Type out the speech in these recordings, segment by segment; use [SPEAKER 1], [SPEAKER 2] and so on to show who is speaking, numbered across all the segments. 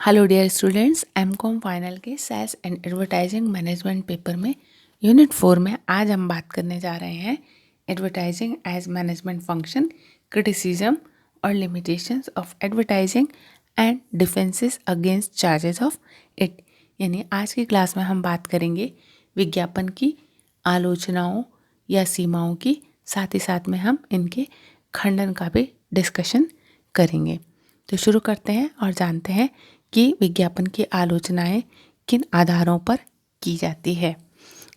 [SPEAKER 1] Hello dear students, MCom final के सैस and advertising management paper में यूनिट 4 में आज हम बात करने जा रहे हैं advertising as management function, criticism और limitations of advertising and defences against charges of it. यानी आज की क्लास में हम बात करेंगे विज्ञापन की आलोचनाओं या सीमाओं की, साथ ही साथ में हम इनके खंडन का भी डिस्कशन करेंगे। तो शुरू करते हैं और जानते हैं कि विज्ञापन की आलोचनाएं किन आधारों पर की जाती है।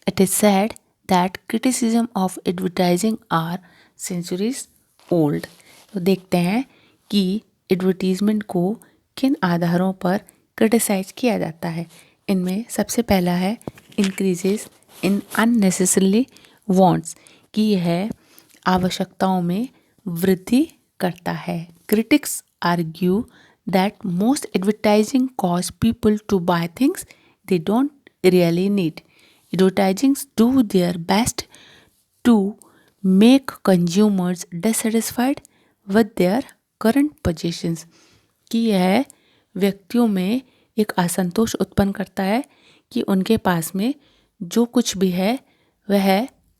[SPEAKER 1] It is said that criticism of advertising are centuries old. तो देखते हैं कि एडवर्टीजमेंट को किन आधारों पर क्रिटिसाइज किया जाता है। इनमें सबसे पहला है इंक्रीजेस इन अननेसेसरली वांट्स, कि यह आवश्यकताओं में वृद्धि करता है। Critics argue that most advertising cause people to buy things they don't really need. Advertisings do their best to make consumers dissatisfied with their current possessions. कि यह व्यक्तियों में एक असंतोष उत्पन्न करता है कि उनके पास में जो कुछ भी है वह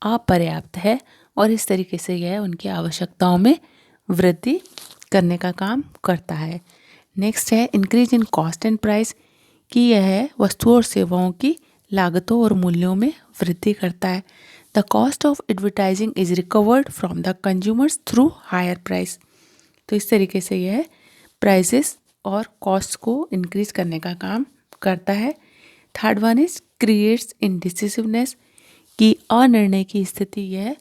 [SPEAKER 1] अपर्याप्त है, और इस तरीके से यह उनकी आवश्यकताओं में वृद्धि करने का काम करता है। नेक्स्ट है increase in cost and price, कि यह वस्तुओं और सेवाओं की लागतों और मूल्यों में वृद्धि करता है। The cost of advertising is recovered from the consumers through higher price. तो इस तरीके से यह प्राइसेस और कॉस्ट को इंक्रीज करने का काम करता है। थर्ड वन इज क्रिएट्स इनडिसिसिवनेस, की अनिर्णय की स्थिति यह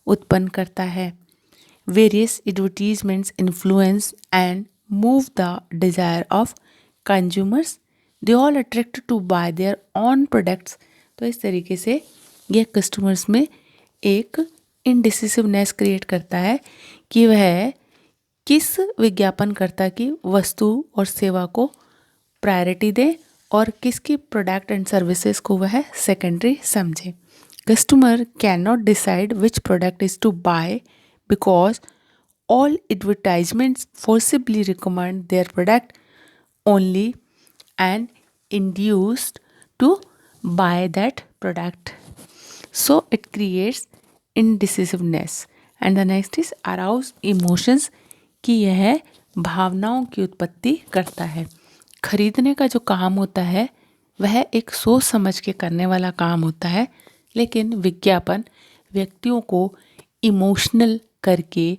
[SPEAKER 1] उत्पन्न करता है। Various advertisements influence and move the desire of consumers, they all attract to buy their own products। तो इस तरीके से यह कस्टमर्स में एक इनडिसिसिवनेस क्रिएट करता है कि वह किस विज्ञापनकर्ता की वस्तु और सेवा को प्रायोरिटी दे और किसकी प्रोडक्ट एंड सर्विसेज को वह सेकेंडरी समझे। Customer can not decide which product is to buy because all advertisements forcibly recommend their product only and induced to buy that product. So it creates indecisiveness. And the next is arouse emotions, कि यह भावनाओं की उत्पत्ति करता है। खरीदने का जो काम होता है वह एक सोच समझ के करने वाला काम होता है, लेकिन विज्ञापन व्यक्तियों को इमोशनल करके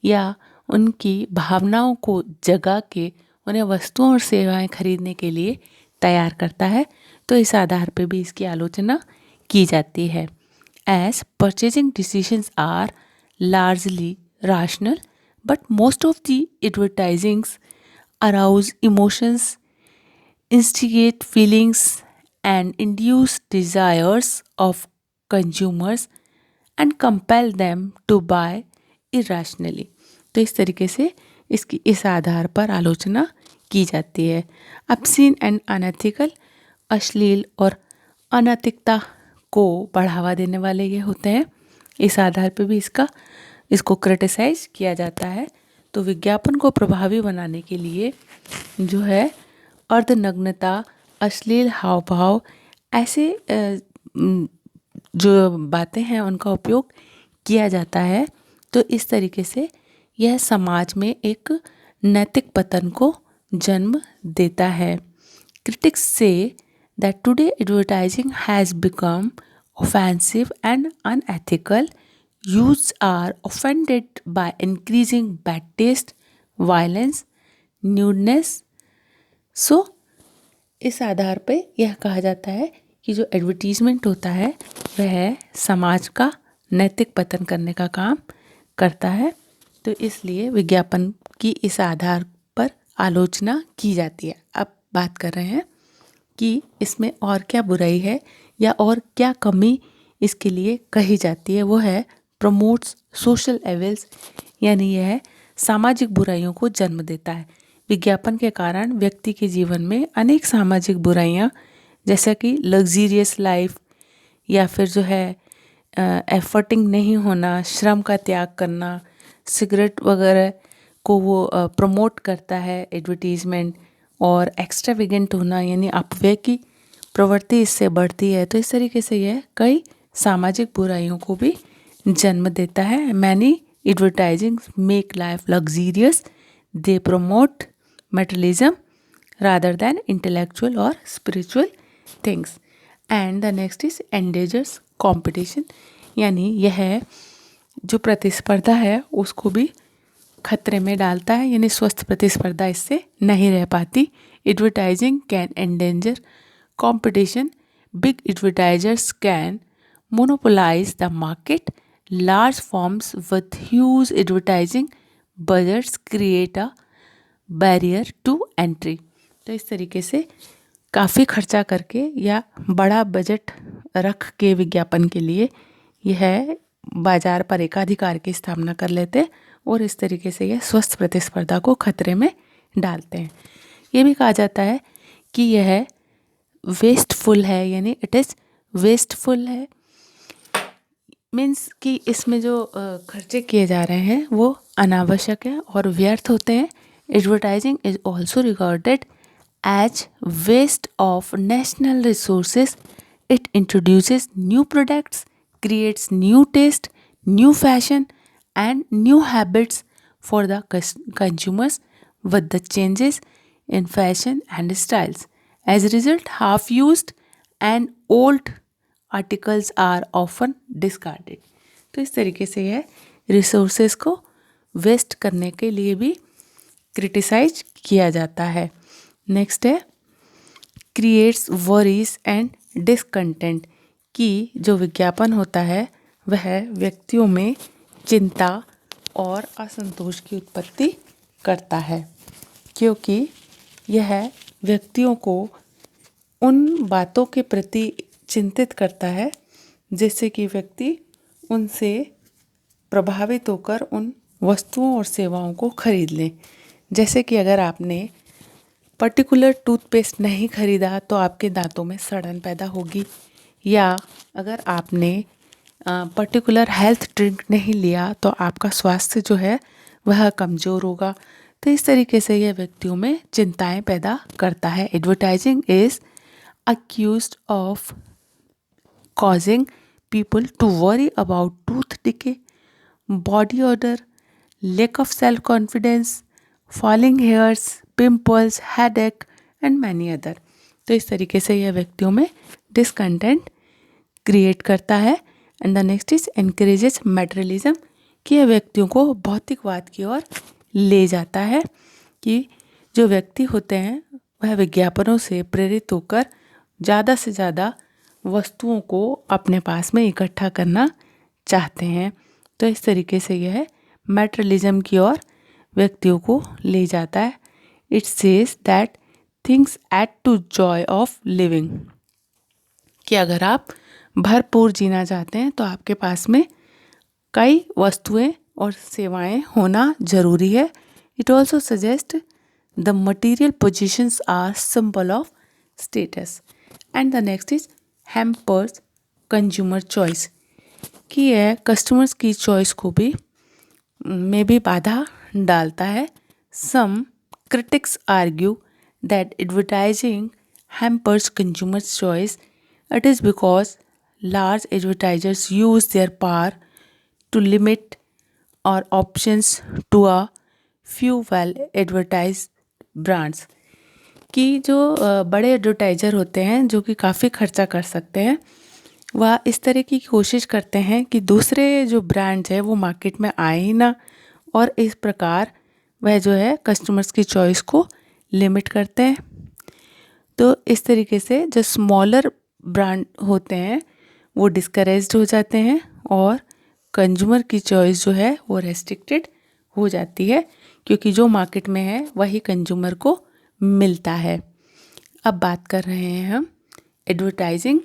[SPEAKER 1] या उनकी भावनाओं को जगा के उन्हें वस्तुओं और सेवाएं खरीदने के लिए तैयार करता है। तो इस आधार पर भी इसकी आलोचना की जाती है। As purchasing decisions are largely rational, but most of the advertisings arouse emotions, instigate feelings and induce desires of consumers and compel them to buy irrationally। तो इस तरीके से इसकी इस आधार पर आलोचना की जाती है। obscene एंड अनएथिकल, अश्लील और अनैतिकता को बढ़ावा देने वाले ये होते हैं। इस आधार पर भी इसको क्रिटिसाइज किया जाता है। तो विज्ञापन को प्रभावी बनाने के लिए जो है अर्धनग्नता, अश्लील हाव भाव, ऐसे जो बातें हैं उनका उपयोग किया जाता है। तो इस तरीके से यह समाज में एक नैतिक पतन को जन्म देता है। Critics say that today advertising has become offensive and unethical, youths are offended by increasing bad taste, violence, nudeness. So इस आधार पे यह कहा जाता है कि जो एडवर्टीजमेंट होता है वह समाज का नैतिक पतन करने का काम करता है। तो इसलिए विज्ञापन की इस आधार पर आलोचना की जाती है। अब बात कर रहे हैं कि इसमें और क्या बुराई है या और क्या कमी इसके लिए कही जाती है। वो है प्रमोट्स सोशल एविल्स, यानी यह सामाजिक बुराइयों को जन्म देता है। विज्ञापन के कारण व्यक्ति के जीवन में अनेक सामाजिक बुराइयां, जैसा कि लग्जीरियस लाइफ या फिर जो है एफर्टिंग नहीं होना, श्रम का त्याग करना, सिगरेट वगैरह को वो प्रमोट करता है एडवर्टीज़मेंट, और एक्स्ट्रावेगेंट होना यानी अपव्यय की प्रवृत्ति इससे बढ़ती है। तो इस तरीके से यह कई सामाजिक बुराइयों को भी जन्म देता है। Many advertising make life luxurious, they promote materialism rather than intellectual or spiritual things. And the next is endangers competition, यानी यह जो प्रतिस्पर्धा है उसको भी खतरे में डालता है, यानी स्वस्थ प्रतिस्पर्धा इससे नहीं रह पाती। Advertising can endanger competition. Big advertisers can monopolize the market. Large firms with huge advertising budgets create a barrier to entry. तो इस तरीके से काफ़ी खर्चा करके या बड़ा बजट रख के विज्ञापन के लिए यह बाजार पर एकाधिकार की स्थापना कर लेते और इस तरीके से यह स्वस्थ प्रतिस्पर्धा को खतरे में डालते हैं। ये भी कहा जाता है कि यह वेस्टफुल है, यानी इट इज़ वेस्टफुल है, मीन्स कि इसमें जो खर्चे किए जा रहे हैं वो अनावश्यक है और व्यर्थ होते हैं। Advertising is also regarded as waste of national resources. It introduces new products, creates new taste, new fashion and new habits for the consumers. With the changes in fashion and styles, as a result, half-used and old articles are often discarded. तो इस तरीके से यह resources को waste करने के लिए भी क्रिटिसाइज किया जाता है। नेक्स्ट है क्रिएट्स वरीज एंड डिसकंटेंट, कि जो विज्ञापन होता है वह व्यक्तियों में चिंता और असंतोष की उत्पत्ति करता है, क्योंकि यह व्यक्तियों को उन बातों के प्रति चिंतित करता है जिससे कि व्यक्ति उनसे प्रभावित होकर उन वस्तुओं और सेवाओं को खरीद लें। जैसे कि अगर आपने पर्टिकुलर टूथपेस्ट नहीं खरीदा तो आपके दांतों में सड़न पैदा होगी, या अगर आपने पर्टिकुलर हेल्थ ड्रिंक नहीं लिया तो आपका स्वास्थ्य जो है वह कमज़ोर होगा। तो इस तरीके से यह व्यक्तियों में चिंताएं पैदा करता है। Advertising is accused of causing people to worry about tooth decay, body odor, lack of self-confidence, falling hairs, pimples, headache and many other. तो इस तरीके से यह व्यक्तियों में डिसकंटेंट क्रिएट करता है। And the next is encourages materialism, कि यह व्यक्तियों को भौतिकवाद की ओर ले जाता है, कि जो व्यक्ति होते हैं वह विज्ञापनों से प्रेरित होकर ज़्यादा से ज़्यादा वस्तुओं को अपने पास में इकट्ठा करना चाहते हैं। तो इस तरीके से यह मटेरियलिज्म की ओर व्यक्तियों को ले जाता है। It says that things add to joy of living, कि अगर आप भरपूर जीना चाहते हैं तो आपके पास में कई वस्तुएं और सेवाएं होना ज़रूरी है। It also suggest the material positions are symbol of status. And the next is hampers consumer choice, कि यह कस्टमर्स की चॉइस को भी में भी बाधा डालता है। सम critics argue that advertising hampers consumers' choice. It is because large advertisers use their power to limit our options to a few well-advertised brands. कि जो बड़े एडवर्टाइज़र होते हैं जो कि काफ़ी खर्चा कर सकते हैं, वह इस तरह की कोशिश करते हैं कि दूसरे जो ब्रांड्स हैं वो मार्केट में आए ही ना, और इस प्रकार वह जो है कस्टमर्स की चॉइस को लिमिट करते हैं। तो इस तरीके से जो स्मॉलर ब्रांड होते हैं वो डिस्करेज्ड हो जाते हैं और कंज्यूमर की चॉइस जो है वो रेस्ट्रिक्टेड हो जाती है, क्योंकि जो मार्केट में है वही कंज्यूमर को मिलता है। अब बात कर रहे हैं हम एडवर्टाइजिंग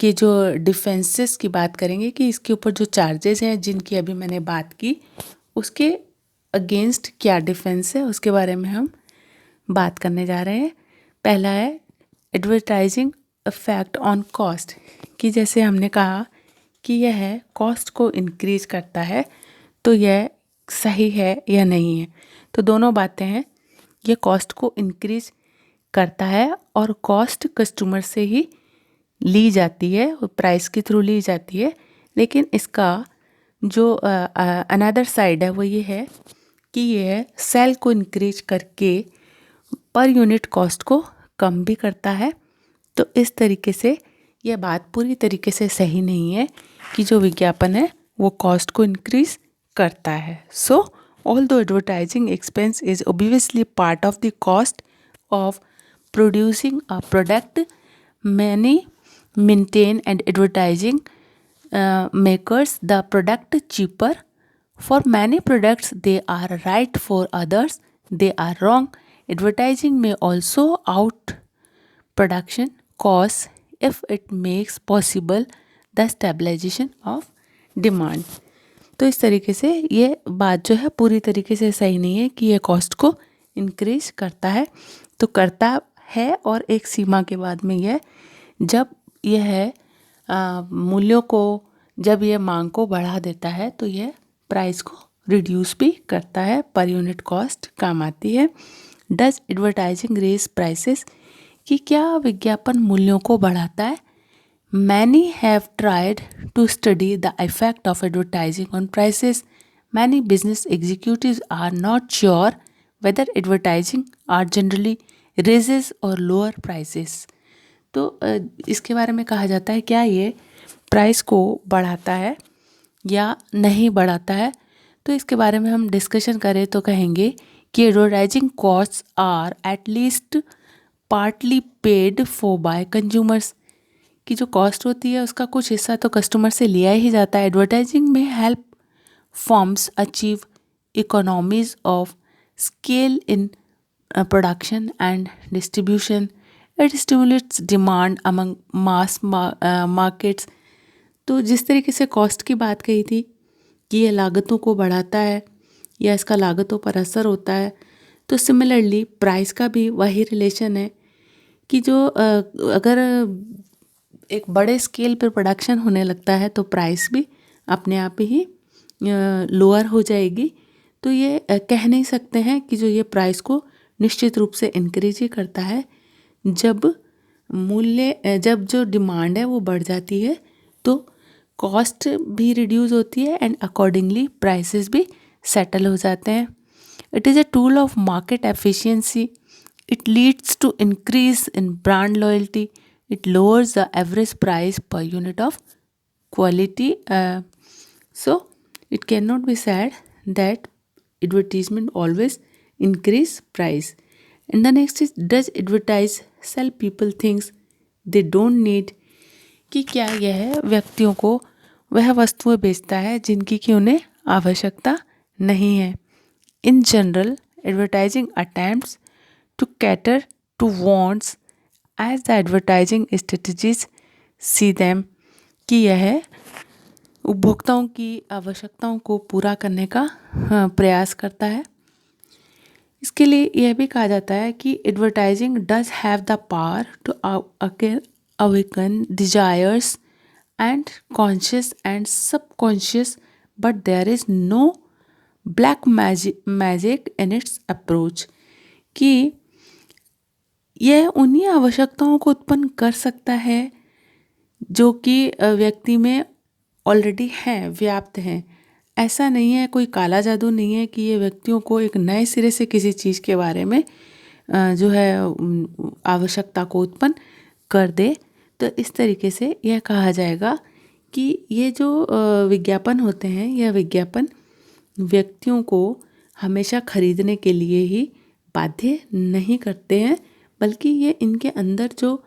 [SPEAKER 1] के जो डिफेंसेस की बात करेंगे, कि इसके ऊपर जो चार्जेस हैं जिनकी अभी मैंने बात की उसके अगेंस्ट क्या डिफेंस है उसके बारे में हम बात करने जा रहे हैं। पहला है एडवर्टाइजिंग इफेक्ट ऑन कॉस्ट, कि जैसे हमने कहा कि यह कॉस्ट को इंक्रीज करता है, तो यह सही है या नहीं है। तो दोनों बातें हैं। ये कॉस्ट को इंक्रीज करता है और कॉस्ट कस्टमर से ही ली जाती है, प्राइस के थ्रू ली जाती है। लेकिन इसका जो अनदर साइड है वो ये है कि ये सेल को इंक्रीज करके पर यूनिट कॉस्ट को कम भी करता है। तो इस तरीके से यह बात पूरी तरीके से सही नहीं है कि जो विज्ञापन है वो कॉस्ट को इंक्रीज करता है। सो although advertising expense is obviously part of the cost of producing a product, many maintain and advertising makers the product cheaper. For many products they are right, for others they are wrong. Advertising may also out production costs if it makes possible the stabilization of demand. तो इस तरीके से ये बात जो है पूरी तरीके से सही नहीं है कि ये कॉस्ट को इंक्रीज करता है। तो करता है और एक सीमा के बाद में यह जब यह है मूल्यों को, जब यह मांग को बढ़ा देता है तो यह प्राइस को रिड्यूस भी करता है, पर यूनिट कॉस्ट काम आती है। डज एडवर्टाइजिंग रेज प्राइसेस, कि क्या विज्ञापन मूल्यों को बढ़ाता है? Many have tried to study the effect of advertising on prices. Many business executives are not sure whether advertising are generally raises और लोअर प्राइसेस। तो इसके बारे में कहा जाता है क्या ये प्राइस को बढ़ाता है या नहीं बढ़ाता है। तो इसके बारे में हम डिस्कशन करें तो कहेंगे कि advertising costs are at least partly paid for by consumers, की जो कॉस्ट होती है उसका कुछ हिस्सा तो कस्टमर से लिया ही जाता है। एडवर्टाइजिंग में help firms achieve economies of scale in production and distribution. It stimulates demand among mass markets. तो जिस तरीके से कॉस्ट की बात कही थी कि ये लागतों को बढ़ाता है या इसका लागतों पर असर होता है, तो सिमिलरली प्राइस का भी वही रिलेशन है कि जो अगर एक बड़े स्केल पर प्रोडक्शन होने लगता है तो प्राइस भी अपने आप ही लोअर हो जाएगी। तो ये कह नहीं सकते हैं कि जो ये प्राइस को निश्चित रूप से इंक्रीज ही करता है। जब जब जो डिमांड है वो बढ़ जाती है तो कॉस्ट भी रिड्यूस होती है एंड अकॉर्डिंगली प्राइसेस भी सेटल हो जाते हैं। It is a tool of market efficiency. It leads to increase in brand loyalty. It lowers the average price per unit of quality. So it can not be said that advertisement always increase price. And the next is, does advertise sell people things they don't need, कि क्या यह व्यक्तियों को वह वस्तुएं बेचता है जिनकी कि उन्हें आवश्यकता नहीं है। In general, advertising attempts to cater to wants as the advertising strategies see them, कि यह उपभोक्ताओं की आवश्यकताओं को पूरा करने का प्रयास करता है। इसके लिए यह भी कहा जाता है कि advertising does have the power to awaken desires and conscious and subconscious, but there is no black magic in its approach, कि यह उन्हीं आवश्यकताओं को उत्पन्न कर सकता है जो कि व्यक्ति में ऑलरेडी हैं, व्याप्त हैं। ऐसा नहीं है, कोई काला जादू नहीं है कि ये व्यक्तियों को एक नए सिरे से किसी चीज़ के बारे में जो है आवश्यकता को उत्पन्न कर दे। तो इस तरीके से यह कहा जाएगा कि ये जो विज्ञापन होते हैं, यह विज्ञापन व्यक्तियों को हमेशा खरीदने के लिए ही बाध्य नहीं करते हैं, बल्कि ये इनके अंदर जो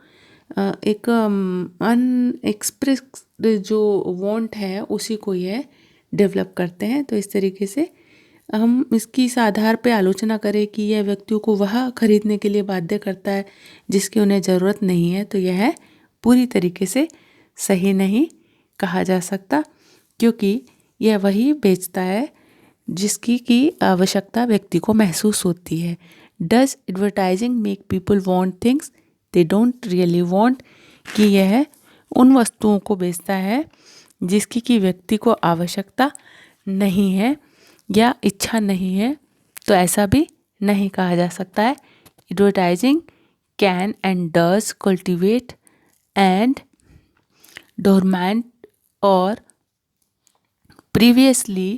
[SPEAKER 1] एक अनएक्सप्रेस्ड जो वांट है उसी को यह डेवलप करते हैं। तो इस तरीके से हम इसकी इस आधार पे आलोचना करें कि यह व्यक्तियों को वह खरीदने के लिए बाध्य करता है जिसकी उन्हें ज़रूरत नहीं है, तो यह पूरी तरीके से सही नहीं कहा जा सकता, क्योंकि यह वही बेचता है जिसकी की आवश्यकता व्यक्ति को महसूस होती है। Does advertising make people want things they don't really want, कि यह उन वस्तुओं को बेचता है जिसकी कि व्यक्ति को आवश्यकता नहीं है या इच्छा नहीं है, तो ऐसा भी नहीं कहा जा सकता है। Advertising can and does cultivate and dormant और previously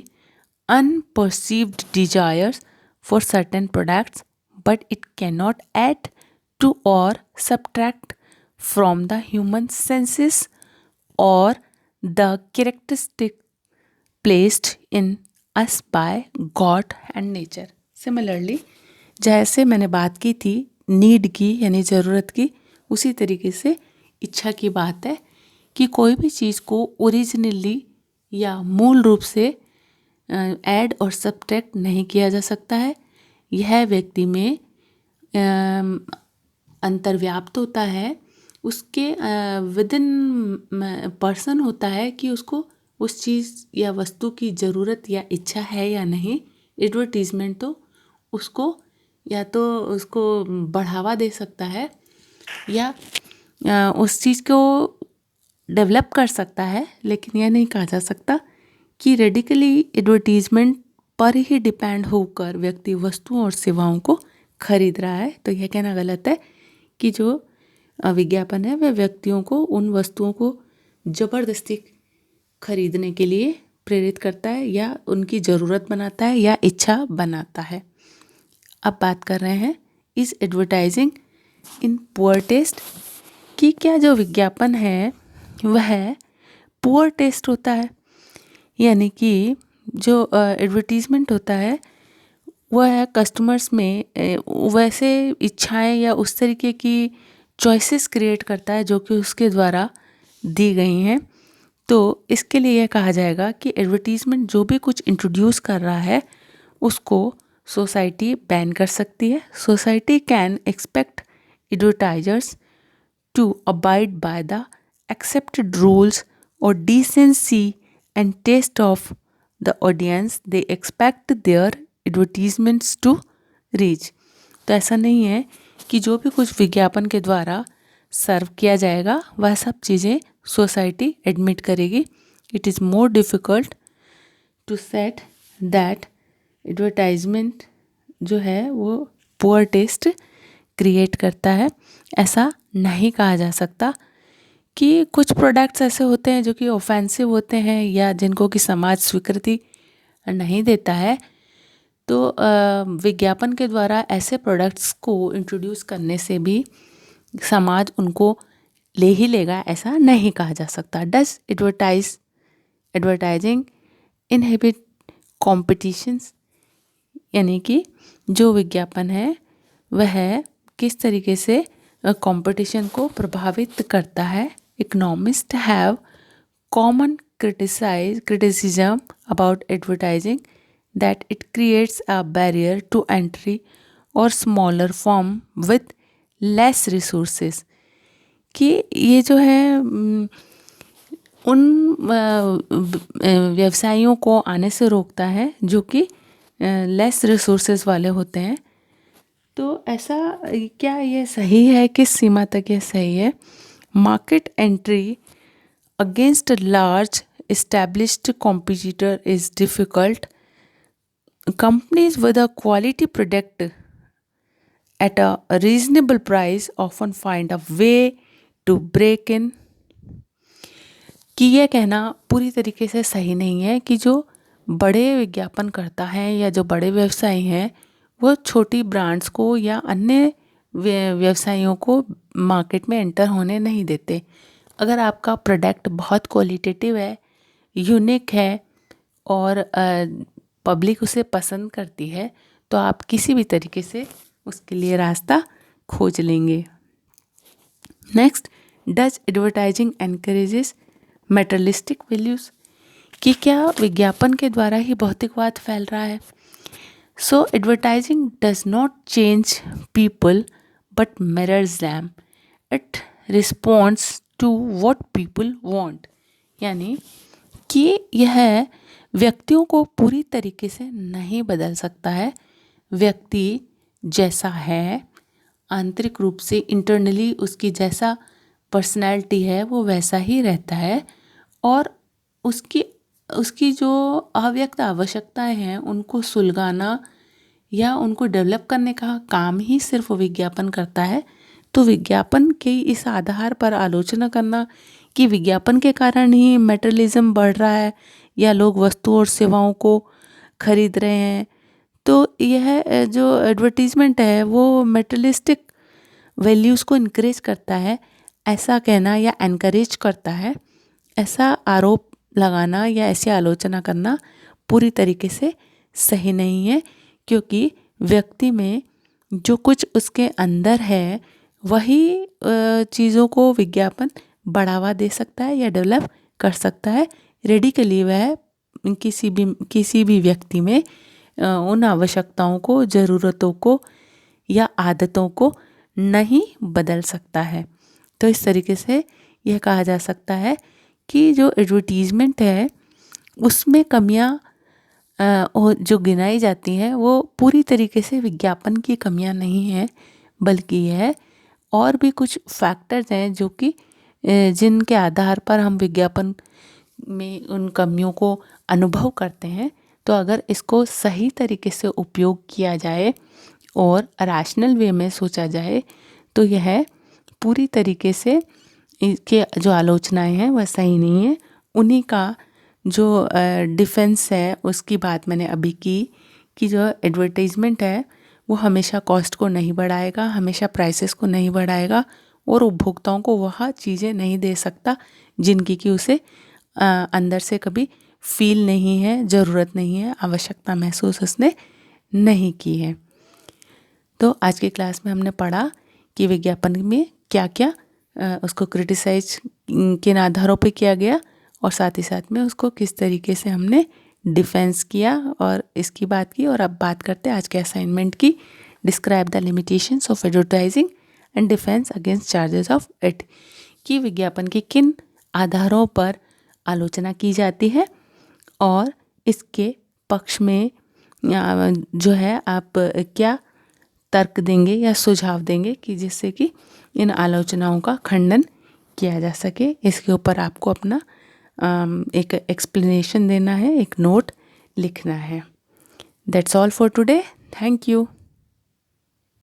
[SPEAKER 1] unperceived desires for certain products, but it cannot add to or subtract from the human senses or the characteristic placed in us by God and nature. Similarly, जैसे मैंने बात की थी need की यानी ज़रूरत की, उसी तरीके से इच्छा की बात है कि कोई भी चीज़ को ओरिजिनली या मूल रूप से ऐड और सब्ट्रैक्ट नहीं किया जा सकता है। यह व्यक्ति में अंतर्व्याप्त होता है, उसके विदिन पर्सन होता है कि उसको उस चीज़ या वस्तु की ज़रूरत या इच्छा है या नहीं। एडवर्टीज़मेंट तो उसको या तो उसको बढ़ावा दे सकता है या उस चीज़ को डेवलप कर सकता है, लेकिन यह नहीं कहा जा सकता कि रेडिकली एडवर्टीज़मेंट पर ही डिपेंड होकर व्यक्ति वस्तुओं और सेवाओं को खरीद रहा है। तो यह कहना गलत है कि जो विज्ञापन है वह व्यक्तियों को उन वस्तुओं को ज़बरदस्ती खरीदने के लिए प्रेरित करता है या उनकी ज़रूरत बनाता है या इच्छा बनाता है। अब बात कर रहे हैं इस एडवर्टाइजिंग इन पुअर टेस्ट कि क्या जो विज्ञापन है वह पुअर टेस्ट होता है, यानी कि जो एडवर्टीज़मेंट होता है वह कस्टमर्स में वैसे इच्छाएं या उस तरीके की चॉइसेस क्रिएट करता है जो कि उसके द्वारा दी गई हैं। तो इसके लिए यह कहा जाएगा कि एडवर्टीज़मेंट जो भी कुछ इंट्रोड्यूस कर रहा है उसको सोसाइटी बैन कर सकती है। Society can expect advertisers to abide by the accepted rules or decency and taste of the audience they expect their advertisements to reach. तो ऐसा नहीं है कि जो भी कुछ विज्ञापन के द्वारा सर्व किया जाएगा वह सब चीज़ें सोसाइटी एडमिट करेगी। It is more difficult to set that advertisement जो है वो पुअर टेस्ट क्रिएट करता है, ऐसा नहीं कहा जा सकता। कि कुछ प्रोडक्ट्स ऐसे होते हैं जो कि ऑफेंसिव होते हैं या जिनको कि समाज स्वीकृति नहीं देता है, तो विज्ञापन के द्वारा ऐसे प्रोडक्ट्स को इंट्रोड्यूस करने से भी समाज उनको ले ही लेगा, ऐसा नहीं कहा जा सकता। डज एडवर्टाइजिंग इनहिबिट कॉम्पिटिशन्स, यानी कि जो विज्ञापन है वह किस तरीके से कंपटीशन को प्रभावित करता है। Economist have common criticism about advertising that it creates a barrier to entry or smaller firm with less resources, कि ये जो है उन व्यवसायियों को आने से रोकता है जो कि लेस रिसोर्सेज वाले होते हैं। तो ऐसा क्या ये सही है, किस सीमा तक ये सही है? Market entry against large established competitor is difficult. Companies with a quality product at a reasonable price often find a way to break in. कि यह कहना पूरी तरीके से सही नहीं है कि जो बड़े विज्ञापन करता है या जो बड़े व्यवसायी हैं वो छोटी ब्रांड्स को या अन्य व्यवसायियों को मार्केट में एंटर होने नहीं देते। अगर आपका प्रोडक्ट बहुत क्वालिटेटिव है, यूनिक है और पब्लिक उसे पसंद करती है तो आप किसी भी तरीके से उसके लिए रास्ता खोज लेंगे। Next, does advertising encourages materialistic values, कि क्या विज्ञापन के द्वारा ही भौतिकवाद फैल रहा है? So advertising does not change people but mirrors them, it responds to what people want, यानी कि यह व्यक्तियों को पूरी तरीके से नहीं बदल सकता है। व्यक्ति जैसा है आंतरिक रूप से इंटरनली उसकी जैसा पर्सनैलिटी है वो वैसा ही रहता है और उसकी जो अव्यक्त आवश्यकताएं हैं उनको सुलगाना या उनको डेवलप करने का काम ही सिर्फ विज्ञापन करता है, तो विज्ञापन के इस आधार पर आलोचना करना कि विज्ञापन के कारण ही मटेरियलिज्म बढ़ रहा है या लोग वस्तु और सेवाओं को खरीद रहे हैं, तो यह जो एडवर्टीज़मेंट है वो मटेरियलिस्टिक वैल्यूज़ को इनक्रेज करता है, ऐसा कहना या एनकरेज करता है, ऐसा आरोप लगाना या ऐसी आलोचना करना पूरी तरीके से सही नहीं है, क्योंकि व्यक्ति में जो कुछ उसके अंदर है वही चीज़ों को विज्ञापन बढ़ावा दे सकता है या डेवलप कर सकता है। रेडिकली वह किसी भी व्यक्ति में उन आवश्यकताओं को, ज़रूरतों को या आदतों को नहीं बदल सकता है। तो इस तरीके से यह कहा जा सकता है कि जो एडवर्टीज़मेंट है उसमें कमियां जो गिनाई जाती हैं वो पूरी तरीके से विज्ञापन की कमियां नहीं हैं, बल्कि यह और भी कुछ फैक्टर्स हैं जो कि जिनके आधार पर हम विज्ञापन में उन कमियों को अनुभव करते हैं। तो अगर इसको सही तरीके से उपयोग किया जाए और रैशनल वे में सोचा जाए तो यह पूरी तरीके से इसके जो आलोचनाएं हैं वह सही नहीं है। उन्हीं का जो डिफेंस है उसकी बात मैंने अभी की कि जो एडवर्टाइजमेंट है वो हमेशा कॉस्ट को नहीं बढ़ाएगा, हमेशा प्राइसेस को नहीं बढ़ाएगा और उपभोक्ताओं को वह चीज़ें नहीं दे सकता जिनकी कि उसे अंदर से कभी फील नहीं है, ज़रूरत नहीं है, आवश्यकता महसूस उसने नहीं की है। तो आज की क्लास में हमने पढ़ा कि विज्ञापन में क्या क्या उसको क्रिटिसाइज किन आधारों पे किया गया और साथ ही साथ में उसको किस तरीके से हमने डिफेंस किया और इसकी बात की। और अब बात करते हैं आज के असाइनमेंट की। Describe the limitations of advertising and defence against charges of it, कि विज्ञापन के किन आधारों पर आलोचना की जाती है और इसके पक्ष में जो है आप क्या तर्क देंगे या सुझाव देंगे कि जिससे कि इन आलोचनाओं का खंडन किया जा सके। इसके ऊपर आपको अपना एक एक्सप्लेनेशन देना है, एक नोट लिखना है। That's all for today. Thank you.